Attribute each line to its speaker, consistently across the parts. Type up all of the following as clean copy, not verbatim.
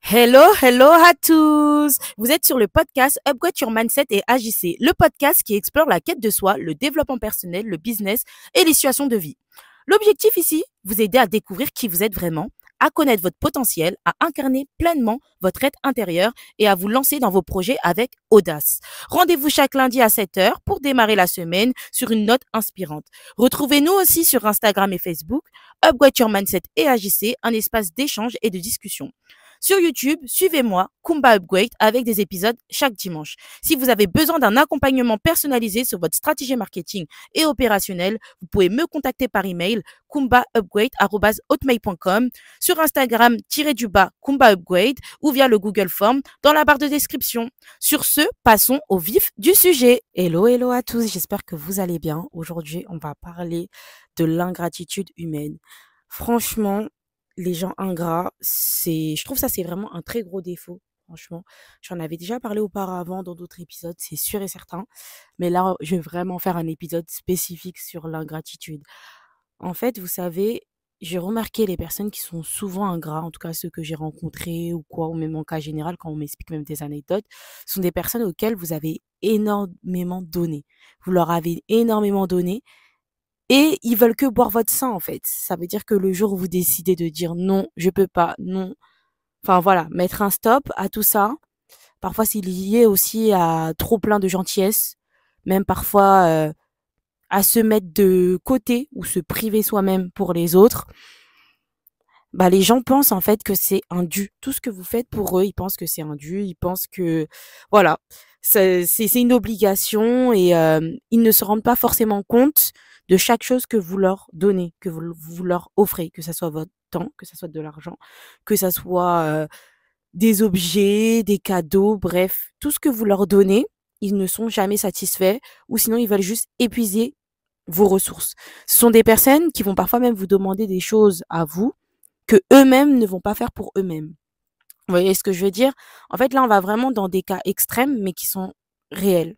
Speaker 1: Hello, hello à tous! Vous êtes sur le podcast Upgrade Your Mindset et Agissez, le podcast qui explore la quête de soi, le développement personnel, le business et les situations de vie. L'objectif ici, vous aider à découvrir qui vous êtes vraiment, à connaître votre potentiel, à incarner pleinement votre être intérieur et à vous lancer dans vos projets avec audace. Rendez-vous chaque lundi à 7 heures pour démarrer la semaine sur une note inspirante. Retrouvez-nous aussi sur Instagram et Facebook, Upgrade Your Mindset et Agissez, un espace d'échange et de discussion. Sur YouTube, suivez-moi, Kumba Upgrade, avec des épisodes chaque dimanche. Si vous avez besoin d'un accompagnement personnalisé sur votre stratégie marketing et opérationnelle, vous pouvez me contacter par email kumbaupgrade@hotmail.com, sur Instagram Kumba Upgrade ou via le Google Form dans la barre de description. Sur ce, passons au vif du sujet. Hello, hello à tous, j'espère que vous allez bien. Aujourd'hui, on va parler de l'ingratitude humaine. Franchement, les gens ingrats, je trouve ça, c'est vraiment un très gros défaut, franchement. J'en avais déjà parlé auparavant dans d'autres épisodes, c'est sûr et certain. Mais là, je vais vraiment faire un épisode spécifique sur l'ingratitude. En fait, vous savez, j'ai remarqué les personnes qui sont souvent ingrats, en tout cas ceux que j'ai rencontrés ou quoi, ou même en cas général, quand on m'explique même des anecdotes, sont des personnes auxquelles vous avez énormément donné. Vous leur avez énormément donné et ils veulent que boire votre sang, en fait. Ça veut dire que le jour où vous décidez de dire non, je peux pas, non, enfin voilà, mettre un stop à tout ça. Parfois, c'est lié aussi à trop plein de gentillesse, même parfois à se mettre de côté ou se priver soi-même pour les autres. Bah, les gens pensent en fait que c'est un dû. Tout ce que vous faites pour eux, ils pensent que c'est un dû. Ils pensent que, voilà, c'est une obligation et ils ne se rendent pas forcément compte de chaque chose que vous leur donnez, que vous leur offrez, que ça soit votre temps, que ça soit de l'argent, que ça soit des objets, des cadeaux, bref, tout ce que vous leur donnez, ils ne sont jamais satisfaits ou sinon ils veulent juste épuiser vos ressources. Ce sont des personnes qui vont parfois même vous demander des choses à vous que eux-mêmes ne vont pas faire pour eux-mêmes. Vous voyez ce que je veux dire? En fait, là, on va vraiment dans des cas extrêmes, mais qui sont réels.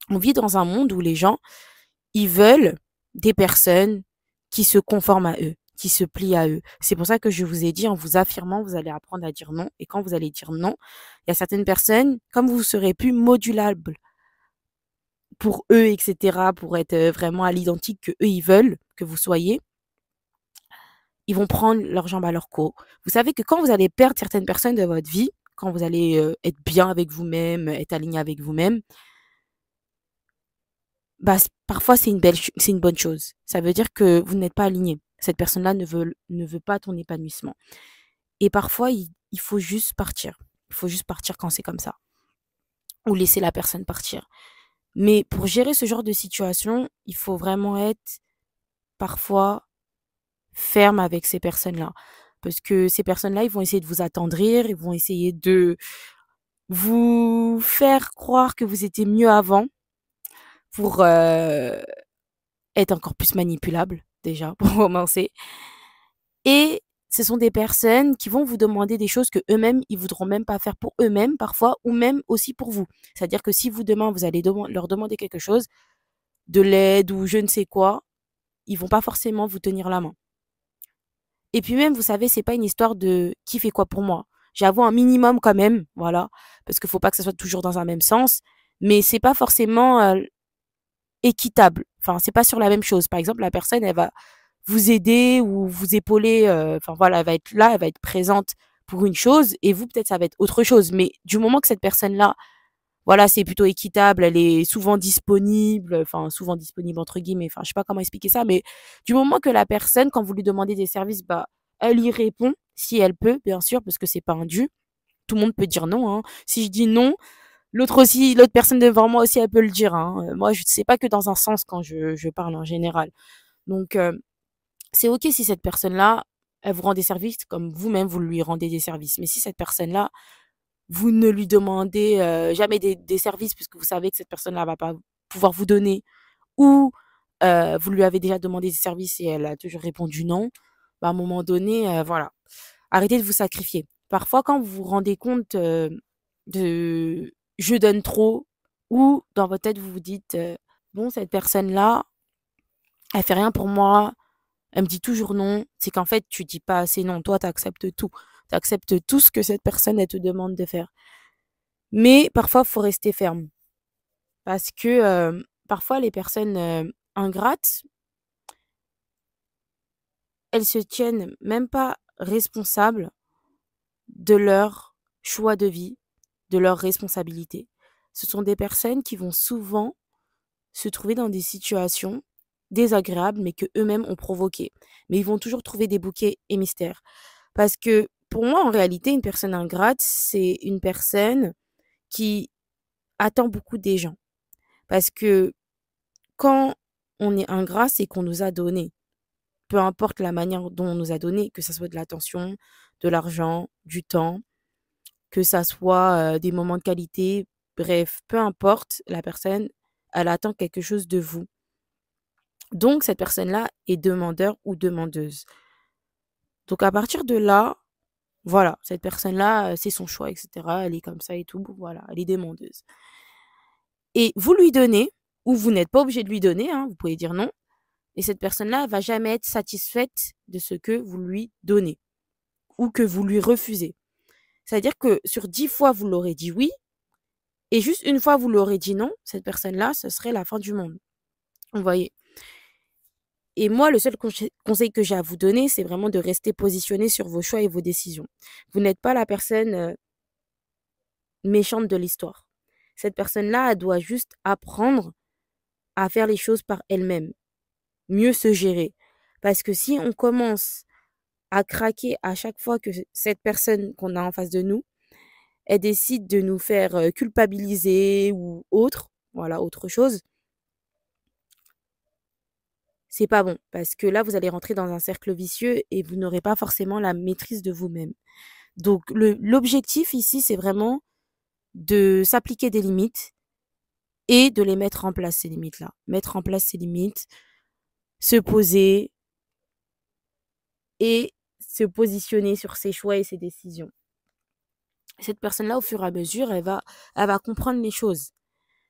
Speaker 1: On vit dans un monde où les gens, ils veulent des personnes qui se conforment à eux, qui se plient à eux. C'est pour ça que je vous ai dit, en vous affirmant, vous allez apprendre à dire non. Et quand vous allez dire non, il y a certaines personnes, comme vous serez plus modulable pour eux, etc., pour être vraiment à l'identique que eux, ils veulent que vous soyez, ils vont prendre leurs jambes à leur cou. Vous savez que quand vous allez perdre certaines personnes de votre vie, quand vous allez être bien avec vous-même, être aligné avec vous-même, bah, parfois c'est une bonne chose. Ça veut dire que vous n'êtes pas aligné. Cette personne-là ne veut pas ton épanouissement. Et parfois, il faut juste partir. Il faut juste partir quand c'est comme ça. Ou laisser la personne partir. Mais pour gérer ce genre de situation, il faut vraiment être parfois ferme avec ces personnes-là. Parce que ces personnes-là, ils vont essayer de vous attendrir, ils vont essayer de vous faire croire que vous étiez mieux avant pour être encore plus manipulable, déjà, pour commencer. Et ce sont des personnes qui vont vous demander des choses que eux-mêmes, ils voudront même pas faire pour eux-mêmes parfois, ou même aussi pour vous. C'est-à-dire que si vous demain, vous allez leur demander quelque chose, de l'aide ou je ne sais quoi, ils vont pas forcément vous tenir la main. Et puis même, vous savez, c'est pas une histoire de qui fait quoi pour moi. J'avoue un minimum quand même, voilà, parce qu'il faut pas que ça soit toujours dans un même sens, mais c'est pas forcément équitable. Enfin, c'est pas sur la même chose. Par exemple, la personne, elle va vous aider ou vous épauler, enfin voilà, elle va être là, elle va être présente pour une chose et vous, peut-être, ça va être autre chose. Mais du moment que cette personne-là, voilà, c'est plutôt équitable, elle est souvent disponible, enfin souvent disponible entre guillemets, enfin je sais pas comment expliquer ça, mais du moment que la personne, quand vous lui demandez des services, bah elle y répond, si elle peut, bien sûr, parce que c'est pas un dû. Tout le monde peut dire non, hein. Si je dis non, l'autre aussi, l'autre personne devant moi aussi, elle peut le dire, hein. Moi, je sais pas que dans un sens quand je parle en général. Donc, c'est ok si cette personne-là, elle vous rend des services comme vous-même, vous lui rendez des services. Mais si cette personne-là, vous ne lui demandez jamais des services puisque vous savez que cette personne-là va pas pouvoir vous donner ou vous lui avez déjà demandé des services et elle a toujours répondu non, bah, à un moment donné, voilà, arrêtez de vous sacrifier. Parfois, quand vous vous rendez compte de je donne trop ou dans votre tête, vous vous dites bon, cette personne-là, elle fait rien pour moi, elle me dit toujours non, c'est qu'en fait, tu dis pas assez non. Toi, tu acceptes tout. Tu acceptes tout ce que cette personne, elle te demande de faire. Mais parfois, il faut rester ferme. Parce que parfois, les personnes ingrates, elles se tiennent même pas responsables de leur choix de vie, de leurs responsabilités. Ce sont des personnes qui vont souvent se trouver dans des situations désagréables, mais que eux-mêmes ont provoquées. Mais ils vont toujours trouver des bouquets et mystères. Parce que pour moi, en réalité, une personne ingrate, c'est une personne qui attend beaucoup des gens. Parce que quand on est ingrat, c'est qu'on nous a donné. Peu importe la manière dont on nous a donné, que ça soit de l'attention, de l'argent, du temps, que ça soit des moments de qualité, bref, peu importe, la personne, elle attend quelque chose de vous. Donc, cette personne-là est demandeur ou demandeuse. Donc, à partir de là, voilà, cette personne-là, c'est son choix, etc. Elle est comme ça et tout, voilà, elle est demandeuse. Et vous lui donnez, ou vous n'êtes pas obligé de lui donner, hein, vous pouvez dire non, et cette personne-là, elle va jamais être satisfaite de ce que vous lui donnez ou que vous lui refusez. C'est-à-dire que sur 10 fois, vous l'aurez dit oui, et juste une fois, vous l'aurez dit non, cette personne-là, ce serait la fin du monde. Vous voyez? Et moi, le seul conseil que j'ai à vous donner, c'est vraiment de rester positionné sur vos choix et vos décisions. Vous n'êtes pas la personne méchante de l'histoire. Cette personne-là, elle doit juste apprendre à faire les choses par elle-même, mieux se gérer. Parce que si on commence à craquer à chaque fois que cette personne qu'on a en face de nous, elle décide de nous faire culpabiliser ou autre, voilà, autre chose, c'est pas bon. Parce que là, vous allez rentrer dans un cercle vicieux et vous n'aurez pas forcément la maîtrise de vous-même. Donc, l'objectif ici, c'est vraiment de s'appliquer des limites et de les mettre en place, ces limites-là. Mettre en place ces limites, se poser et se positionner sur ses choix et ses décisions. Cette personne-là, au fur et à mesure, elle va comprendre les choses.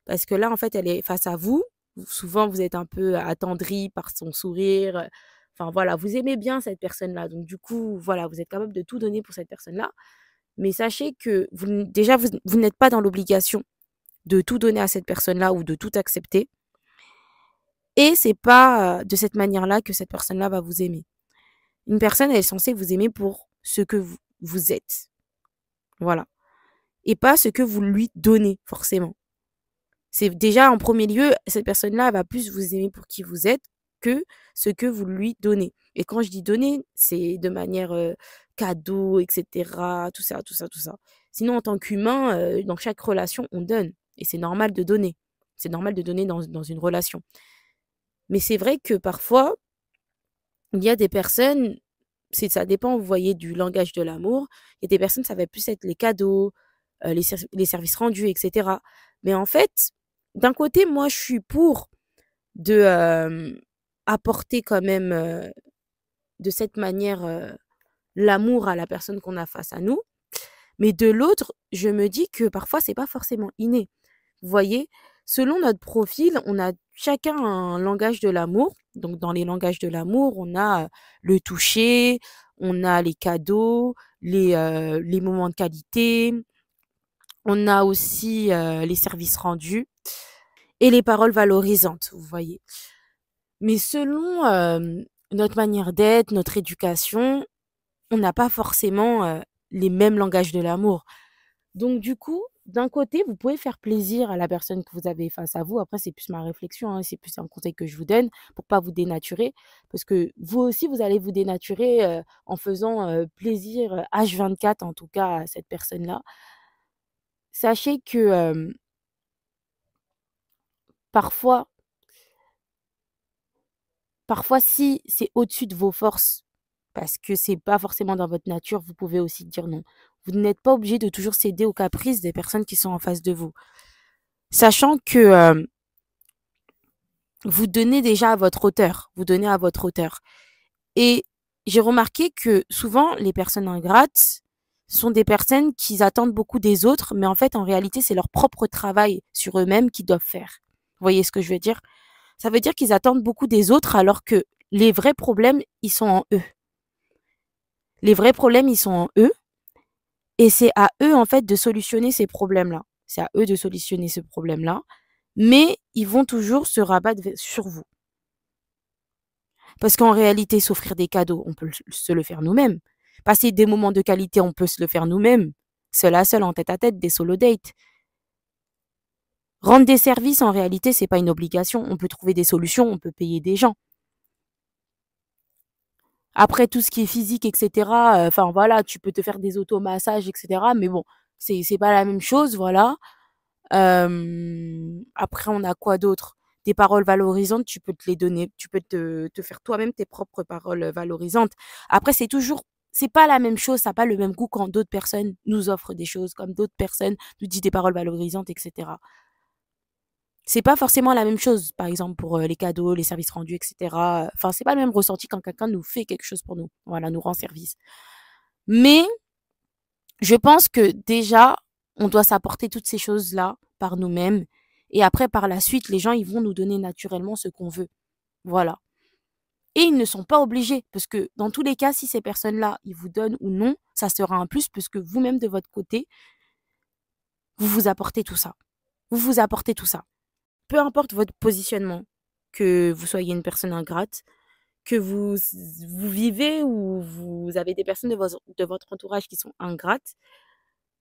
Speaker 1: Parce que là, en fait, elle est face à vous. Souvent, vous êtes un peu attendri par son sourire. Enfin, voilà, vous aimez bien cette personne-là. Donc, du coup, voilà, vous êtes capable de tout donner pour cette personne-là. Mais sachez que déjà, vous n'êtes pas dans l'obligation de tout donner à cette personne-là ou de tout accepter. Et c'est pas de cette manière-là que cette personne-là va vous aimer. Une personne, elle est censée vous aimer pour ce que vous êtes. Voilà. Et pas ce que vous lui donnez, forcément. C'est déjà, en premier lieu, cette personne-là, elle va plus vous aimer pour qui vous êtes que ce que vous lui donnez. Et quand je dis donner, c'est de manière cadeau, etc. Tout ça, tout ça, tout ça. Sinon, en tant qu'humain, dans chaque relation, on donne. Et c'est normal de donner. C'est normal de donner dans une relation. Mais c'est vrai que parfois, il y a des personnes, ça dépend, vous voyez, du langage de l'amour. Il y a des personnes, ça va plus être les cadeaux, les services rendus, etc. Mais en fait, d'un côté, moi, je suis pour de apporter quand même de cette manière l'amour à la personne qu'on a face à nous. Mais de l'autre, je me dis que parfois, c'est pas forcément inné. Vous voyez, selon notre profil, on a chacun un langage de l'amour. Donc, dans les langages de l'amour, on a le toucher, on a les cadeaux, les moments de qualité, on a aussi les services rendus et les paroles valorisantes, vous voyez. Mais selon notre manière d'être, notre éducation, on n'a pas forcément les mêmes langages de l'amour. Donc du coup, d'un côté, vous pouvez faire plaisir à la personne que vous avez face à vous. Après, c'est plus ma réflexion, hein, c'est plus un conseil que je vous donne pour pas vous dénaturer. Parce que vous aussi, vous allez vous dénaturer en faisant plaisir H24, en tout cas, à cette personne-là. Sachez que parfois, si c'est au-dessus de vos forces, parce que c'est pas forcément dans votre nature, vous pouvez aussi dire non. Vous n'êtes pas obligé de toujours céder aux caprices des personnes qui sont en face de vous. Sachant que vous donnez déjà à votre hauteur. Vous donnez à votre hauteur. Et j'ai remarqué que souvent, les personnes ingrates sont des personnes qui attendent beaucoup des autres, mais en fait, en réalité, c'est leur propre travail sur eux-mêmes qu'ils doivent faire. Vous voyez ce que je veux dire? Ça veut dire qu'ils attendent beaucoup des autres alors que les vrais problèmes, ils sont en eux. Les vrais problèmes, ils sont en eux. Et c'est à eux, en fait, de solutionner ces problèmes-là. C'est à eux de solutionner ce problème-là, mais ils vont toujours se rabattre sur vous. Parce qu'en réalité, s'offrir des cadeaux, on peut se le faire nous-mêmes. Passer des moments de qualité, on peut se le faire nous-mêmes. Seul à seul, en tête à tête, des solo dates. Rendre des services, en réalité, c'est pas une obligation. On peut trouver des solutions, on peut payer des gens. Après, tout ce qui est physique, etc., enfin voilà, tu peux te faire des automassages, etc. Mais bon, c'est pas la même chose, voilà. Après, on a quoi d'autre? Des paroles valorisantes, tu peux te les donner, tu peux te faire toi-même tes propres paroles valorisantes. Après, c'est pas la même chose, ça n'a pas le même goût quand d'autres personnes nous offrent des choses, comme d'autres personnes nous disent des paroles valorisantes, etc. C'est pas forcément la même chose, par exemple pour les cadeaux, les services rendus, etc. Enfin, c'est pas le même ressenti quand quelqu'un nous fait quelque chose pour nous, voilà, nous rend service. Mais je pense que déjà, on doit s'apporter toutes ces choses-là par nous-mêmes. Et après, par la suite, les gens, ils vont nous donner naturellement ce qu'on veut. Voilà. Et ils ne sont pas obligés, parce que dans tous les cas, si ces personnes-là, ils vous donnent ou non, ça sera un plus, puisque vous-même, de votre côté, vous vous apportez tout ça. Vous vous apportez tout ça. Peu importe votre positionnement, que vous soyez une personne ingrate, que vous vivez ou vous avez des personnes de votre entourage qui sont ingrates,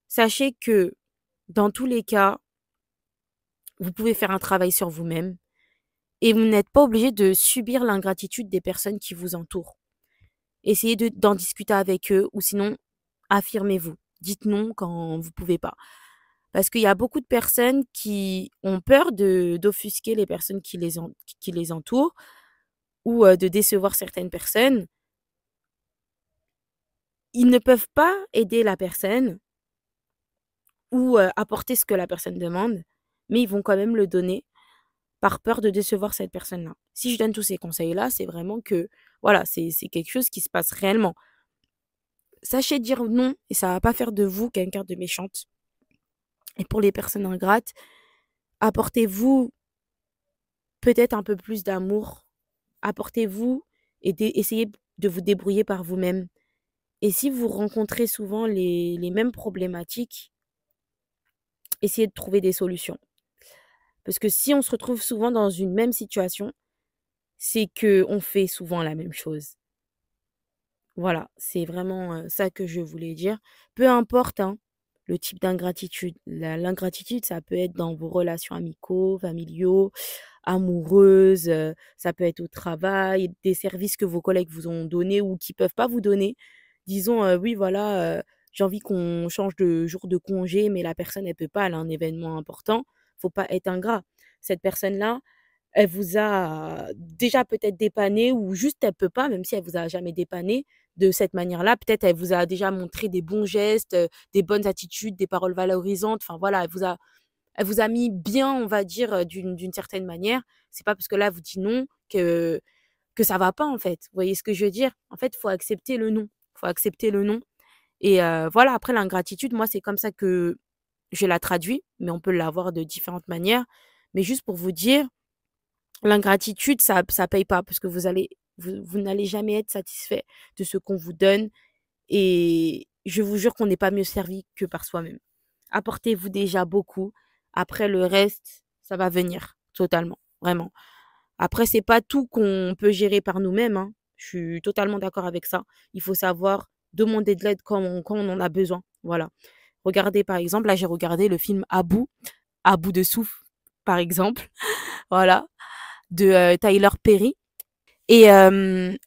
Speaker 1: sachez que dans tous les cas, vous pouvez faire un travail sur vous-même et vous n'êtes pas obligé de subir l'ingratitude des personnes qui vous entourent. Essayez d'en discuter avec eux ou sinon, affirmez-vous. Dites non quand vous pouvez pas. Parce qu'il y a beaucoup de personnes qui ont peur d'offusquer les personnes qui les entourent ou de décevoir certaines personnes. Ils ne peuvent pas aider la personne ou apporter ce que la personne demande, mais ils vont quand même le donner par peur de décevoir cette personne-là. Si je donne tous ces conseils-là, c'est vraiment que, voilà, c'est quelque chose qui se passe réellement. Sachez dire non et ça va pas faire de vous quelqu'un de méchante. Et pour les personnes ingrates, apportez-vous peut-être un peu plus d'amour. Apportez-vous et essayez de vous débrouiller par vous-même. Et si vous rencontrez souvent les mêmes problématiques, essayez de trouver des solutions. Parce que si on se retrouve souvent dans une même situation, c'est que on fait souvent la même chose. Voilà, c'est vraiment, ça que je voulais dire. Peu importe, hein, le type d'ingratitude. L'ingratitude, ça peut être dans vos relations amicaux, familiaux, amoureuses, ça peut être au travail, des services que vos collègues vous ont donnés ou qui peuvent pas vous donner. Disons, oui voilà, j'ai envie qu'on change de jour de congé, mais la personne elle peut pas, elle a un événement important. Faut pas être ingrat. Cette personne-là, elle vous a déjà peut-être dépanné ou juste elle peut pas, même si elle vous a jamais dépanné de cette manière-là. Peut-être elle vous a déjà montré des bons gestes, des bonnes attitudes, des paroles valorisantes. Enfin voilà, elle vous a mis bien, on va dire, d'une certaine manière. C'est pas parce que là, elle vous dit non que ça va pas, en fait. Vous voyez ce que je veux dire? En fait, il faut accepter le non. Faut accepter le non et voilà, après l'ingratitude, moi, c'est comme ça que je la traduis, mais on peut l'avoir de différentes manières. Mais juste pour vous dire, l'ingratitude, ça paye pas parce que vous n'allez jamais être satisfait de ce qu'on vous donne et je vous jure qu'on n'est pas mieux servi que par soi-même. Apportez-vous déjà beaucoup. Après le reste, ça va venir totalement, vraiment. Après, c'est pas tout qu'on peut gérer par nous-mêmes, hein. Je suis totalement d'accord avec ça. Il faut savoir demander de l'aide quand on en a besoin. Voilà. Regardez, par exemple, là, j'ai regardé le film À bout de souffle, par exemple. Voilà. De Tyler Perry. Et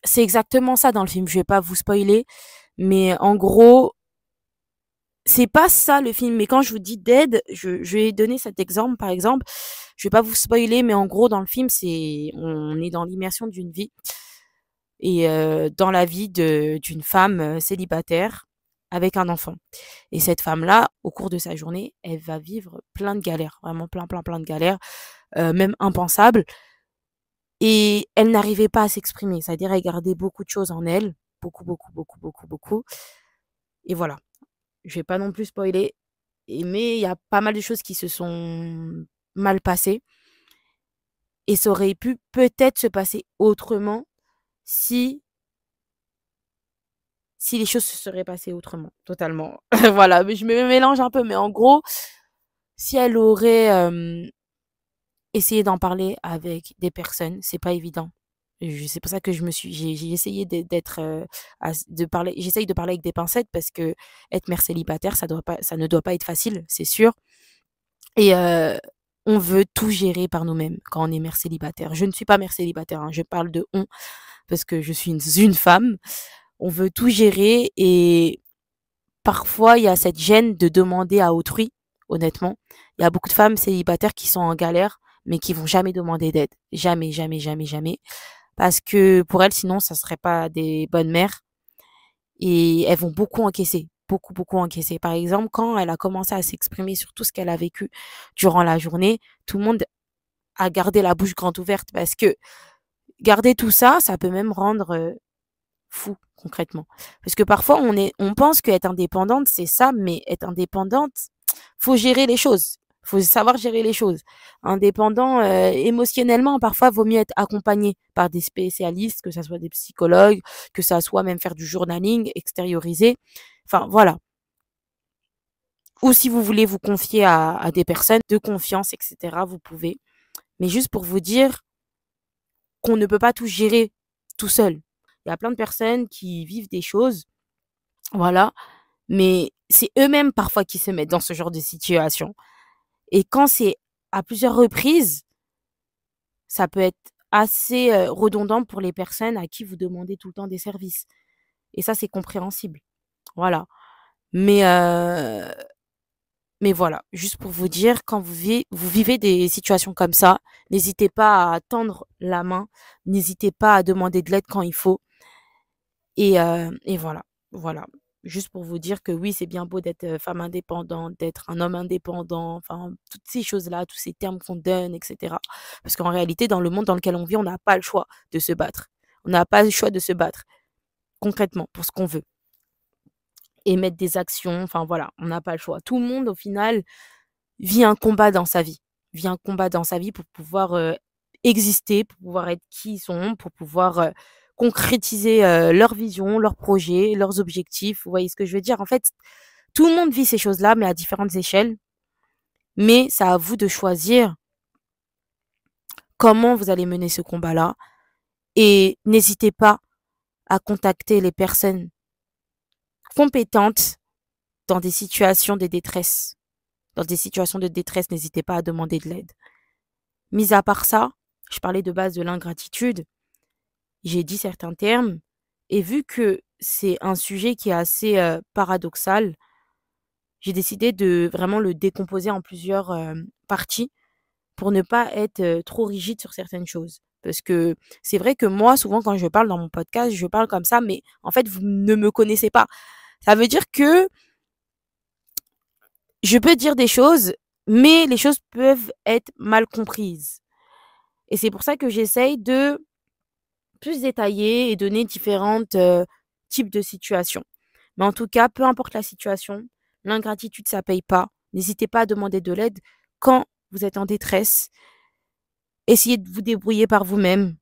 Speaker 1: c'est exactement ça dans le film. Je vais pas vous spoiler, mais en gros, c'est pas ça le film. Mais quand je vous dis d'aide, je vais donner cet exemple, par exemple. Je vais pas vous spoiler, mais en gros, dans le film, on est dans l'immersion d'une vie et dans la vie d'une femme célibataire avec un enfant. Et cette femme-là, au cours de sa journée, elle va vivre plein de galères, vraiment plein de galères, même impensables. Et elle n'arrivait pas à s'exprimer, c'est-à-dire elle gardait beaucoup de choses en elle, beaucoup. Et voilà, je vais pas non plus spoiler, mais il y a pas mal de choses qui se sont mal passées et ça aurait pu peut-être se passer autrement si si les choses se seraient passées autrement, totalement. Voilà, mais je me mélange un peu, mais en gros, si elle aurait essayé d'en parler avec des personnes, c'est pas évident. C'est pour ça que j'ai essayé d'être, de parler, j'essaye de parler avec des pincettes parce que être mère célibataire, ça ne doit pas être facile, c'est sûr. Et on veut tout gérer par nous-mêmes quand on est mère célibataire. Je ne suis pas mère célibataire, hein, je parle de on parce que je suis une femme. On veut tout gérer et parfois il y a cette gêne de demander à autrui, honnêtement. Il y a beaucoup de femmes célibataires qui sont en galère, mais qui vont jamais demander d'aide. Jamais, jamais, jamais, jamais. Parce que pour elles, sinon, ça serait pas des bonnes mères et elles vont beaucoup encaisser. Beaucoup, beaucoup encaisser. Par exemple, quand elle a commencé à s'exprimer sur tout ce qu'elle a vécu durant la journée, tout le monde a gardé la bouche grande ouverte parce que garder tout ça, ça peut même rendre fou, concrètement. Parce que parfois, on pense qu'être indépendante, c'est ça, mais être indépendante, faut gérer les choses. Faut savoir gérer les choses. Indépendant, émotionnellement, parfois, vaut mieux être accompagné par des spécialistes, que ça soit des psychologues, que ça soit même faire du journaling, extérioriser. Enfin, voilà. Ou si vous voulez vous confier à des personnes de confiance, etc., vous pouvez. Mais juste pour vous dire qu'on ne peut pas tout gérer tout seul. Il y a plein de personnes qui vivent des choses, voilà, mais c'est eux-mêmes parfois qui se mettent dans ce genre de situation. Et quand c'est à plusieurs reprises, ça peut être assez redondant pour les personnes à qui vous demandez tout le temps des services. Et ça, c'est compréhensible. Voilà. Mais, euh, mais voilà, juste pour vous dire, quand vous vivez des situations comme ça, n'hésitez pas à tendre la main, n'hésitez pas à demander de l'aide quand il faut. Et voilà, voilà. Juste pour vous dire que oui, c'est bien beau d'être, femme indépendante, d'être un homme indépendant, enfin, toutes ces choses-là, tous ces termes qu'on donne et cetera. Parce qu'en réalité, dans le monde dans lequel on vit, on n'a pas le choix de se battre. On n'a pas le choix de se battre, concrètement, pour ce qu'on veut et mettre des actions, enfin voilà, on n'a pas le choix. Tout le monde, au final, vit un combat dans sa vie, vit un combat dans sa vie pour pouvoir, exister, pour pouvoir être qui ils sont, pour pouvoir, concrétiser, leur vision, leurs projets, leurs objectifs. Vous voyez ce que je veux dire? En fait, tout le monde vit ces choses-là, mais à différentes échelles. Mais c'est à vous de choisir comment vous allez mener ce combat-là et n'hésitez pas à contacter les personnes compétentes dans des situations de détresse. Dans des situations de détresse, n'hésitez pas à demander de l'aide. Mis à part ça, je parlais de base de l'ingratitude. J'ai dit certains termes et vu que c'est un sujet qui est assez, paradoxal, j'ai décidé de vraiment le décomposer en plusieurs, parties pour ne pas être, trop rigide sur certaines choses. Parce que c'est vrai que moi, souvent quand je parle dans mon podcast, je parle comme ça, mais en fait, vous ne me connaissez pas. Ça veut dire que je peux dire des choses, mais les choses peuvent être mal comprises et c'est pour ça que j'essaye de plus détaillé et donner différentes, types de situations. Mais en tout cas, peu importe la situation, l'ingratitude, ça paye pas. N'hésitez pas à demander de l'aide quand vous êtes en détresse. Essayez de vous débrouiller par vous-même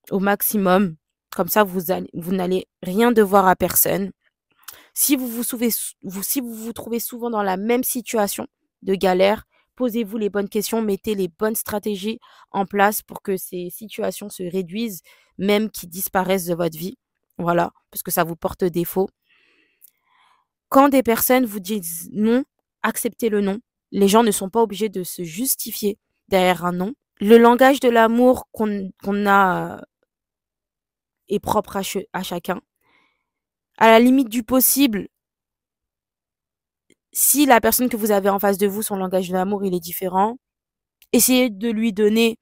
Speaker 1: au maximum. Comme ça, vous n'allez rien devoir à personne. Si vous vous trouvez souvent dans la même situation de galère, posez-vous les bonnes questions, mettez les bonnes stratégies en place pour que ces situations se réduisent, même qu'ils disparaissent de votre vie. Voilà, parce que ça vous porte défaut. Quand des personnes vous disent non, acceptez le non. Les gens ne sont pas obligés de se justifier derrière un non. Le langage de l'amour qu'on a est propre à chacun. À la limite du possible, si la personne que vous avez en face de vous, son langage de l'amour, il est différent, essayez de lui donner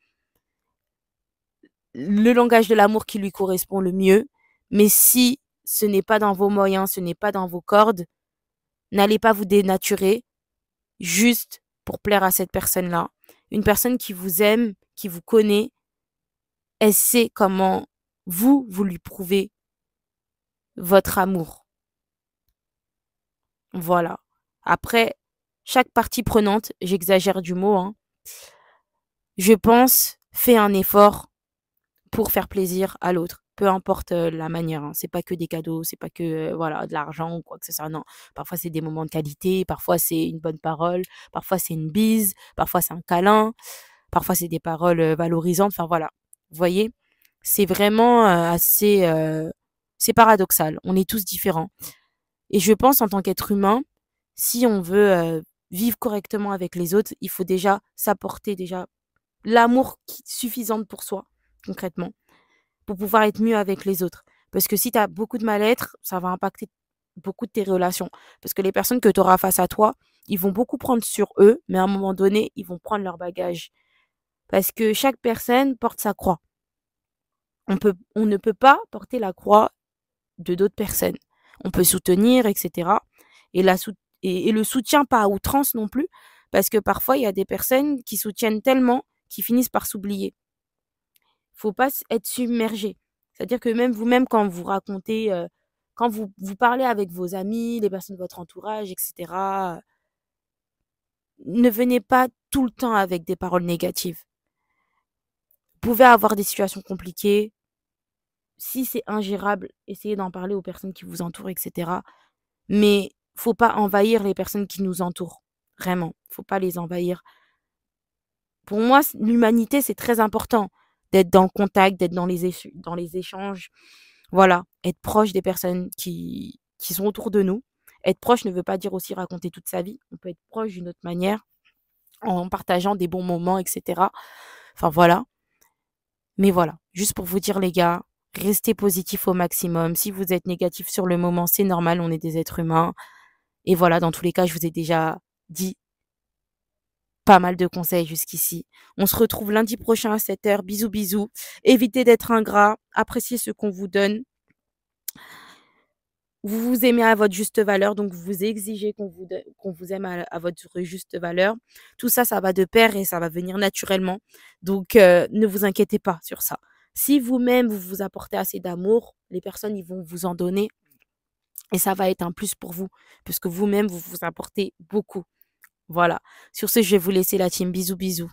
Speaker 1: le langage de l'amour qui lui correspond le mieux. Mais si ce n'est pas dans vos moyens, ce n'est pas dans vos cordes, n'allez pas vous dénaturer juste pour plaire à cette personne-là. Une personne qui vous aime, qui vous connaît, elle sait comment vous lui prouvez votre amour. Voilà. Après, chaque partie prenante, j'exagère du mot, hein, je pense, fait un effort pour faire plaisir à l'autre. peu importe, la manière, hein. C'est pas que des cadeaux, c'est pas que, voilà, de l'argent ou quoi que ce soit, non. Parfois, c'est des moments de qualité, parfois, c'est une bonne parole, parfois, c'est une bise, parfois, c'est un câlin, parfois, c'est des paroles, valorisantes, enfin, voilà. Vous voyez? C'est vraiment, assez, c'est paradoxal. On est tous différents et je pense en tant qu'être humain, si on veut, vivre correctement avec les autres, il faut déjà s'apporter déjà l'amour qui suffisant pour soi, concrètement, pour pouvoir être mieux avec les autres. Parce que si tu as beaucoup de mal-être, ça va impacter beaucoup de tes relations. Parce que les personnes que tu auras face à toi, ils vont beaucoup prendre sur eux, mais à un moment donné, ils vont prendre leur bagage. Parce que chaque personne porte sa croix. On ne peut pas porter la croix de d'autres personnes. On peut soutenir, etc. Et, et le soutien pas à outrance non plus, parce que parfois, il y a des personnes qui soutiennent tellement qu'ils finissent par s'oublier. Faut pas être submergé. C'est-à-dire que même vous-même, quand vous racontez, quand vous parlez avec vos amis, les personnes de votre entourage, etc., ne venez pas tout le temps avec des paroles négatives. Vous pouvez avoir des situations compliquées. Si c'est ingérable, essayez d'en parler aux personnes qui vous entourent, etc. Mais faut pas envahir les personnes qui nous entourent. Vraiment, faut pas les envahir. Pour moi, l'humanité, c'est très important d'être dans le contact, d'être dans dans les échanges. Voilà, être proche des personnes qui sont autour de nous. Être proche ne veut pas dire aussi raconter toute sa vie. On peut être proche d'une autre manière, en partageant des bons moments, etc. Enfin voilà. Mais voilà, juste pour vous dire les gars, restez positifs au maximum. Si vous êtes négatif sur le moment, c'est normal, on est des êtres humains. Et voilà, dans tous les cas, je vous ai déjà dit pas mal de conseils jusqu'ici. On se retrouve lundi prochain à 7h. Bisous, bisous. Évitez d'être ingrat. Appréciez ce qu'on vous donne. Vous vous aimez à votre juste valeur, donc vous exigez qu'on vous aime à votre juste valeur. Tout ça, ça va de pair et ça va venir naturellement. Donc, ne vous inquiétez pas sur ça. Si vous-même, vous vous apportez assez d'amour, les personnes, ils vont vous en donner et ça va être un plus pour vous, puisque vous-même, vous vous apportez beaucoup. Voilà. Sur ce, je vais vous laisser la team. Bisous, bisous.